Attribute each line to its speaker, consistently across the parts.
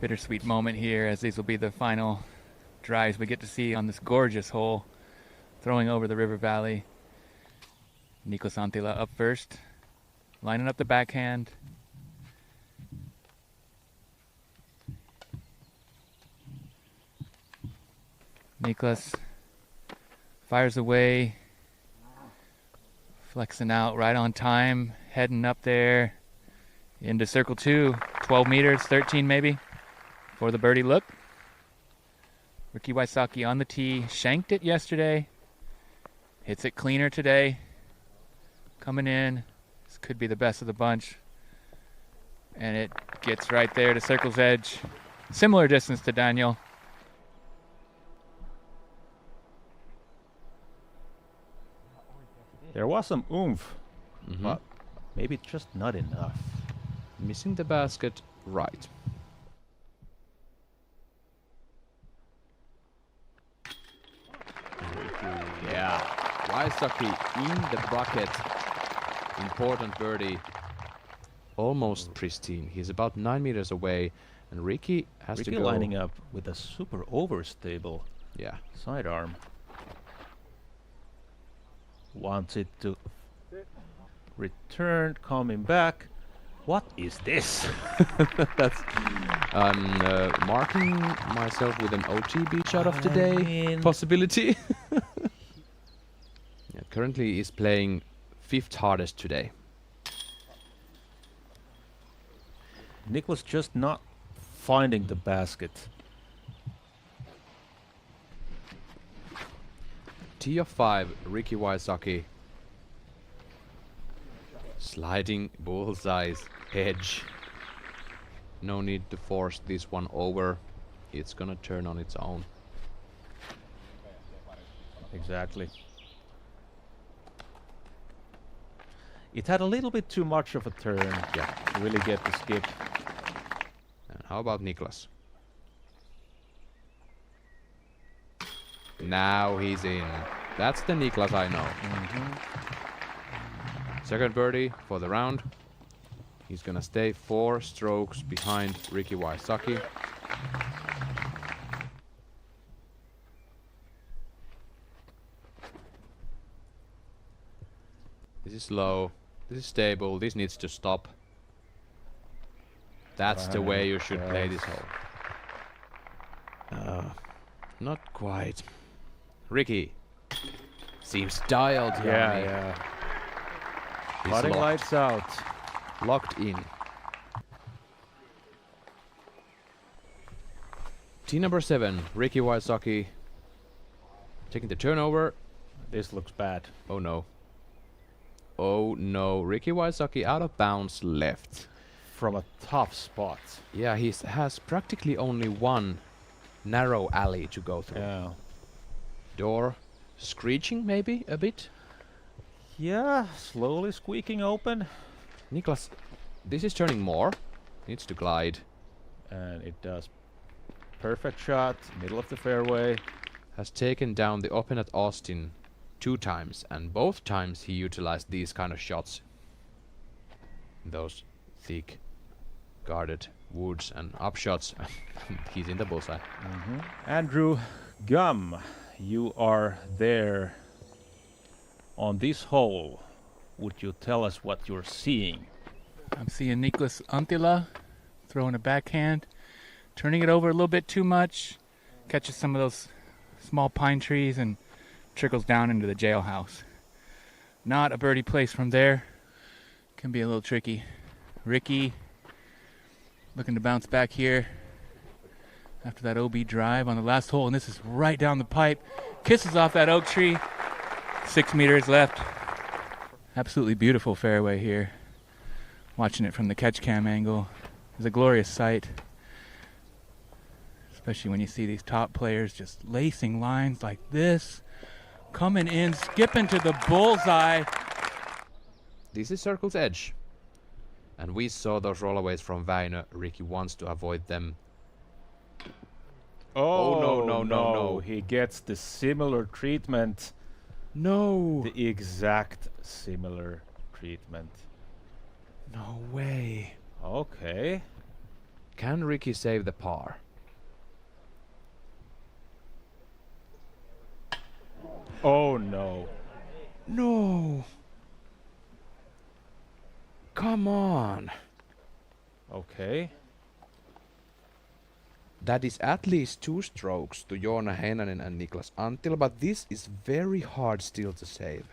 Speaker 1: Bittersweet moment here, as these will be the final drives we get to see on this gorgeous hole, throwing over the river valley. Niklas Anttila up first, lining up the backhand. Niklas fires away, flexing out right on time, heading up there into circle 2, 12 meters, 13 maybe, for the birdie look. Ricky Wysocki on the tee, shanked it yesterday, hits it cleaner today, coming in. This could be the best of the bunch, and it gets right there to circle's edge. Similar distance to Daniel.
Speaker 2: There was some oomph, but maybe just not enough.
Speaker 3: Missing the basket right. Yeah, Wysocki in the bucket. Important birdie. Almost pristine. He's about 9 meters away, and Ricky has to go.
Speaker 2: Lining up with a super overstable sidearm. Wants it to return, coming back. What is this?
Speaker 3: That's marking myself with an OTB shot of the day possibility. Currently he's playing 5th hardest today.
Speaker 2: Niklas just not finding the basket.
Speaker 3: Tee of 5, Ricky Wysocki. Sliding bullseyes, edge. No need to force this one over. It's gonna turn on its own.
Speaker 2: Exactly. It had a little bit too much of a turn to really get the skip.
Speaker 3: And how about Niklas? Now he's in. That's the Niklas I know. Second birdie for the round. He's gonna stay 4 strokes behind Ricky Wysocki. This is low. This is stable. This needs to stop. That's the way you should play this hole. Not quite. Ricky seems dialed here.
Speaker 2: Yeah. Putting lights out.
Speaker 3: Locked in. Tee number 7, Ricky Wysocki taking the turnover.
Speaker 2: This looks bad.
Speaker 3: Oh no. Oh no, Ricky Wysocki out of bounds left.
Speaker 2: From a tough spot.
Speaker 3: Yeah, he has practically only one narrow alley to go through.
Speaker 2: Yeah.
Speaker 3: Door screeching maybe a bit.
Speaker 2: Yeah, slowly squeaking open.
Speaker 3: Niklas, this is turning more. Needs to glide.
Speaker 2: And it does. Perfect shot, middle of the fairway.
Speaker 3: Has taken down the Open at Austin 2 times, and both times he utilized these kind of shots. Those thick, guarded woods and upshots. He's in the bullseye.
Speaker 2: Andrew Gum, you are there on this hole. Would you tell us what you're seeing?
Speaker 1: I'm seeing Niklas Anttila throwing a backhand, turning it over a little bit too much, catches some of those small pine trees and trickles down into the jailhouse. Not a birdie place from there. Can be a little tricky. Ricky looking to bounce back here after that OB drive on the last hole, and this is right down the pipe. Kisses off that oak tree. 6 meters left. Absolutely beautiful fairway here. Watching it from the catch cam angle is a glorious sight. Especially when you see these top players just lacing lines like this. Coming in, skipping to the bullseye.
Speaker 3: This is circle's edge. And we saw those rollaways from Väinö. Ricky wants to avoid them.
Speaker 2: Oh, no. He gets the similar treatment.
Speaker 3: No.
Speaker 2: The exact similar treatment.
Speaker 3: No way.
Speaker 2: Okay.
Speaker 3: Can Ricky save the par?
Speaker 2: Oh no.
Speaker 3: No! Come on!
Speaker 2: Okay.
Speaker 3: That is at least 2 strokes to Joona Heinonen and Niklas Anttila, but this is very hard still to save.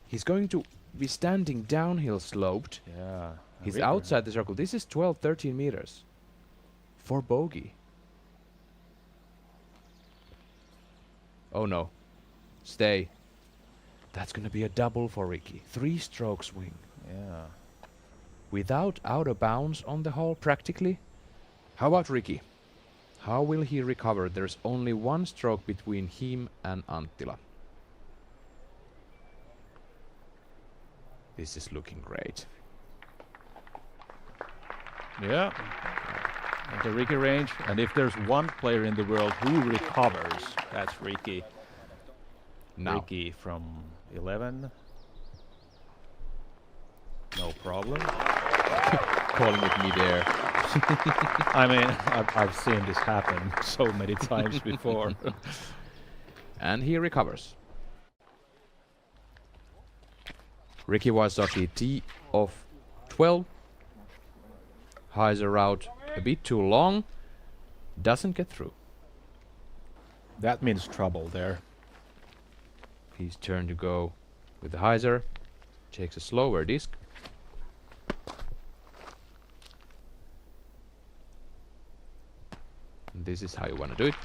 Speaker 3: He's going to be standing downhill sloped.
Speaker 2: Yeah.
Speaker 3: He's outside the circle. This is 12, 13 meters. For bogey. Oh no. Stay. That's gonna be a double for Ricky. 3 stroke swing.
Speaker 2: Yeah.
Speaker 3: Without out of bounds on the hole, practically. How about Ricky? How will he recover? There's only 1 stroke between him and Anttila. This is looking great.
Speaker 2: Yeah. At the Ricky range, and if there's one player in the world who recovers, that's Ricky.
Speaker 3: Now.
Speaker 2: Ricky from 11. No problem.
Speaker 3: Calling it midair.
Speaker 2: I mean, I've seen this happen so many times before.
Speaker 3: And he recovers. Ricky Wysocki, tee of 12. Hyzer out a bit too long. Doesn't get through.
Speaker 2: That means trouble there.
Speaker 3: His turn to go with the hyzer. Takes a slower disc. And this is how you want to do it.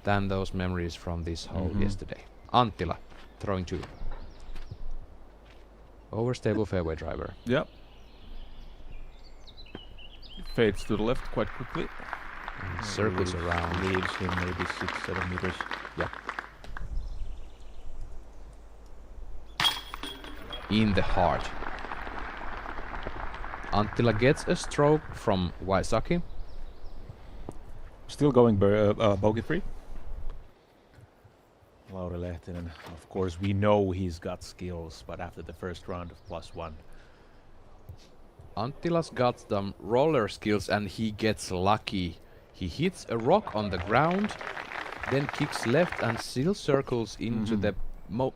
Speaker 3: Than those memories from this hole yesterday. Anttila throwing 2. Overstable fairway driver.
Speaker 2: Yep. Fades to the left quite quickly.
Speaker 3: And circles around.
Speaker 2: Leaves him maybe 6-7 meters.
Speaker 3: Yeah. In the heart. Anttila gets a stroke from Wysocki.
Speaker 2: Still going bogey free. Lauri Lehtinen, of course, we know he's got skills, but after the first round of +1.
Speaker 3: Anttila's got some roller skills and he gets lucky. He hits a rock on the ground, then kicks left and still circles into the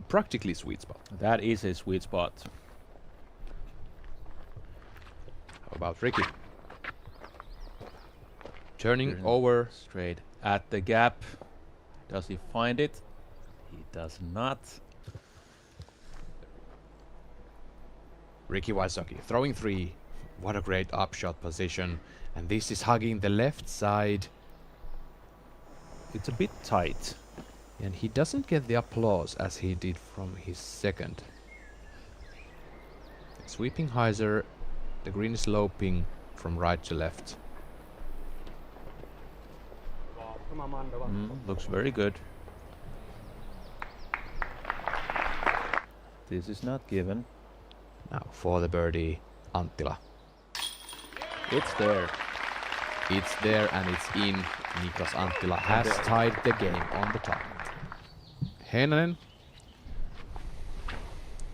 Speaker 3: practically sweet spot.
Speaker 2: That is a sweet spot.
Speaker 3: How about Ricky? Turning over.
Speaker 2: Straight at the gap. Does he find it? He does not.
Speaker 3: Ricky Wysocki throwing 3. What a great upshot position. And this is hugging the left side.
Speaker 2: It's a bit tight.
Speaker 3: And he doesn't get the applause as he did from his second. Sweeping hyzer. The green is sloping from right to left.
Speaker 2: Looks very good. This is not given.
Speaker 3: Now for the birdie, Anttila.
Speaker 2: It's there.
Speaker 3: It's there and it's in. Niklas Anttila has tied the game on the top. Heinonen.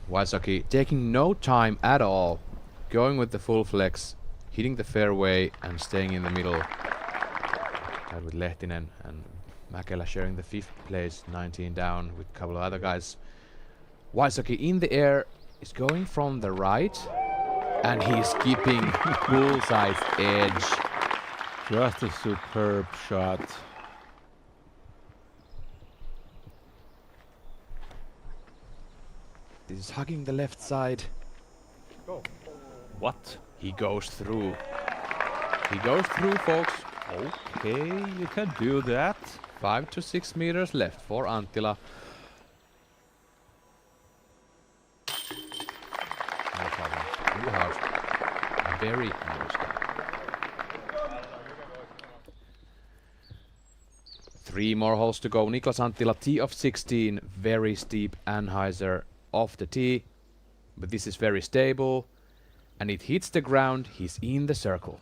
Speaker 3: Wysocki taking no time at all. Going with the full flex. Hitting the fairway and staying in the middle. Tied with Lehtinen and Mäkelä sharing the 5th place. 19 down with a couple of other guys. Wysocki in the air is going from the right. And he's keeping bullseye's edge.
Speaker 2: Just a superb shot.
Speaker 3: This is hugging the left side.
Speaker 2: What?
Speaker 3: He goes through. He goes through, folks.
Speaker 2: Okay, you can do that.
Speaker 3: 5 to 6 meters left for Anttila. No problem. Too hard. Very close. 3 more holes to go. Niklas Anttila, tee of 16. Very steep anhyzer off the tee. But this is very stable. And it hits the ground. He's in the circle.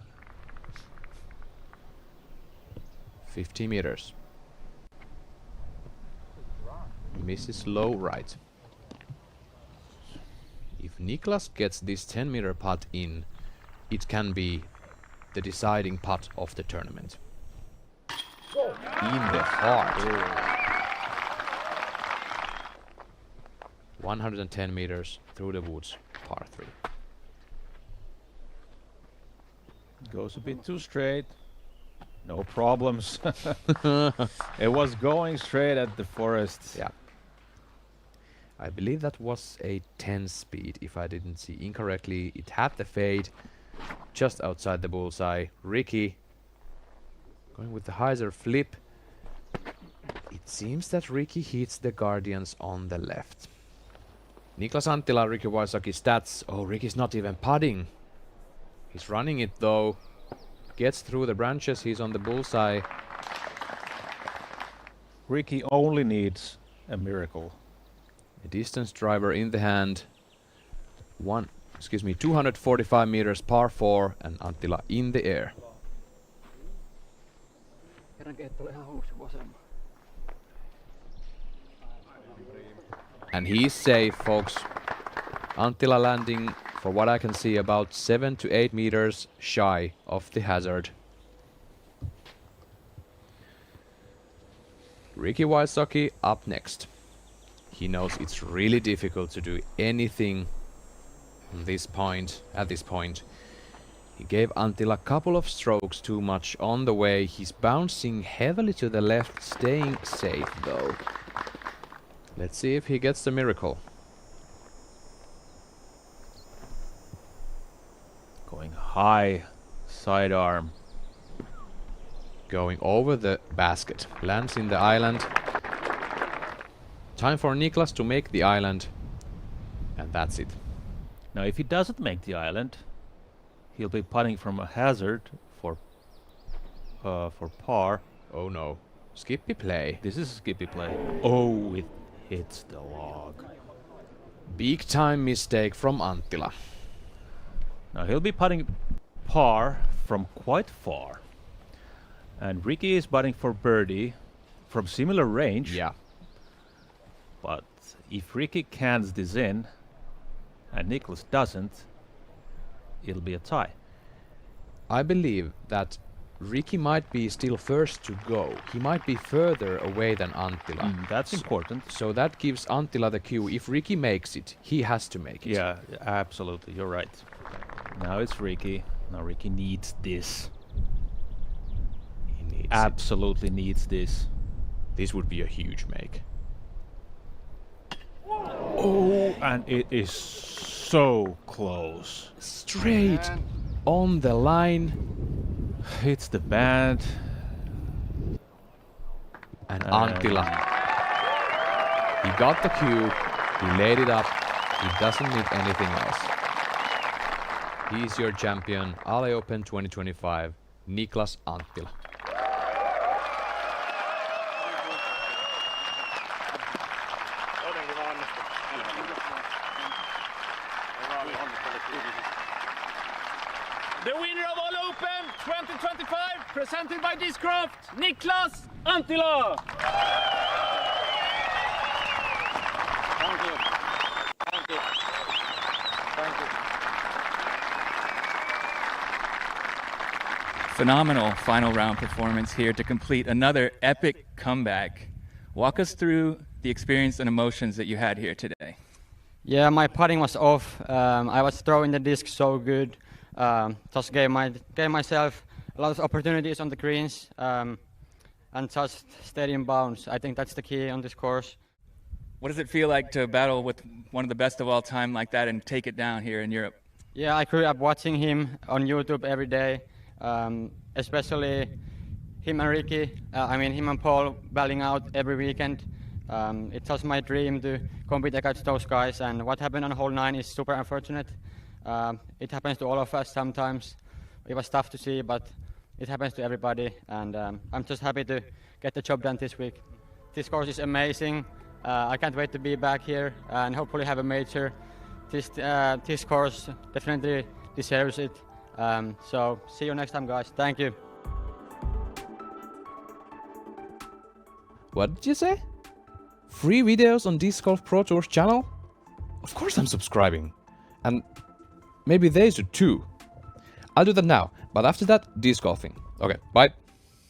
Speaker 3: 50 meters. Misses low right. If Niklas gets this 10-meter putt in, it can be the deciding putt of the tournament. In the heart. 110 meters through the woods, par 3.
Speaker 2: Goes a bit too straight. No problems. It was going straight at the forest.
Speaker 3: Yeah. I believe that was a 10 speed, if I didn't see incorrectly. It had the fade just outside the bullseye. Ricky going with the hyzer flip. It seems that Ricky hits the Guardians on the left. Niklas Anttila, Ricky Wysocki stats. Oh, Ricky's not even putting. He's running it though. Gets through the branches. He's on the bullseye.
Speaker 2: Ricky only needs a miracle.
Speaker 3: A distance driver in the hand. 245 meters par 4 and Anttila in the air. And he's safe, folks. Anttila landing, for what I can see, about 7 to 8 meters shy of the hazard. Ricky Wysocki up next. He knows it's really difficult to do anything at this point. He gave Anttila a couple of strokes too much on the way. He's bouncing heavily to the left, staying safe though. Let's see if he gets the miracle.
Speaker 2: Going high, sidearm.
Speaker 3: Going over the basket. Lands in the island. Time for Niklas to make the island. And that's it.
Speaker 2: Now if he doesn't make the island, he'll be putting from a hazard for par.
Speaker 3: Oh no. Skippy play.
Speaker 2: This is a skippy play. Oh, it hits the log.
Speaker 3: Big time mistake from Anttila.
Speaker 2: Now he'll be putting par from quite far. And Ricky is putting for birdie from similar range.
Speaker 3: Yeah.
Speaker 2: But if Ricky cans this in and Niklas doesn't, it'll be a tie.
Speaker 3: I believe that Ricky might be still first to go. He might be further away than Anttila.
Speaker 2: That's important.
Speaker 3: So that gives Anttila the cue. If Ricky makes it, he has to make it.
Speaker 2: Yeah, absolutely. You're right. Now it's Ricky. Now Ricky needs this.
Speaker 3: He needs
Speaker 2: Absolutely needs this.
Speaker 3: This would be a huge make.
Speaker 2: Oh, and it is so close.
Speaker 3: Straight on the line.
Speaker 2: Hits the band.
Speaker 3: And Anttila. He got the cue. He laid it up. He doesn't need anything else. He's your champion. Ale Open 2025. Niklas Anttila.
Speaker 4: The winner of Ale Open 2025, presented by Discraft, Niklas Anttila. Thank you. Thank you. Thank you.
Speaker 1: Phenomenal final round performance here to complete another epic comeback. Walk us through the experience and emotions that you had here today.
Speaker 5: Yeah, my putting was off. I was throwing the disc so good. Just gave myself a lot of opportunities on the greens and just steady in bounds. I think that's the key on this course.
Speaker 1: What does it feel like to battle with one of the best of all time like that and take it down here in Europe?
Speaker 5: Yeah, I grew up watching him on YouTube every day, especially him and Ricky. Him and Paul battling out every weekend. It's just my dream to compete against those guys, and what happened on hole 9 is super unfortunate. It happens to all of us sometimes. It was tough to see, but it happens to everybody, and I'm just happy to get the job done this week. This course is amazing. I can't wait to be back here and hopefully have a major. This course definitely deserves it. So see you next time, guys. Thank you.
Speaker 3: What did you say? Free videos on Disc Golf Pro Tour's channel? Of course I'm subscribing. And maybe they should too. I'll do that now, but after that, disc golfing. Okay, bye.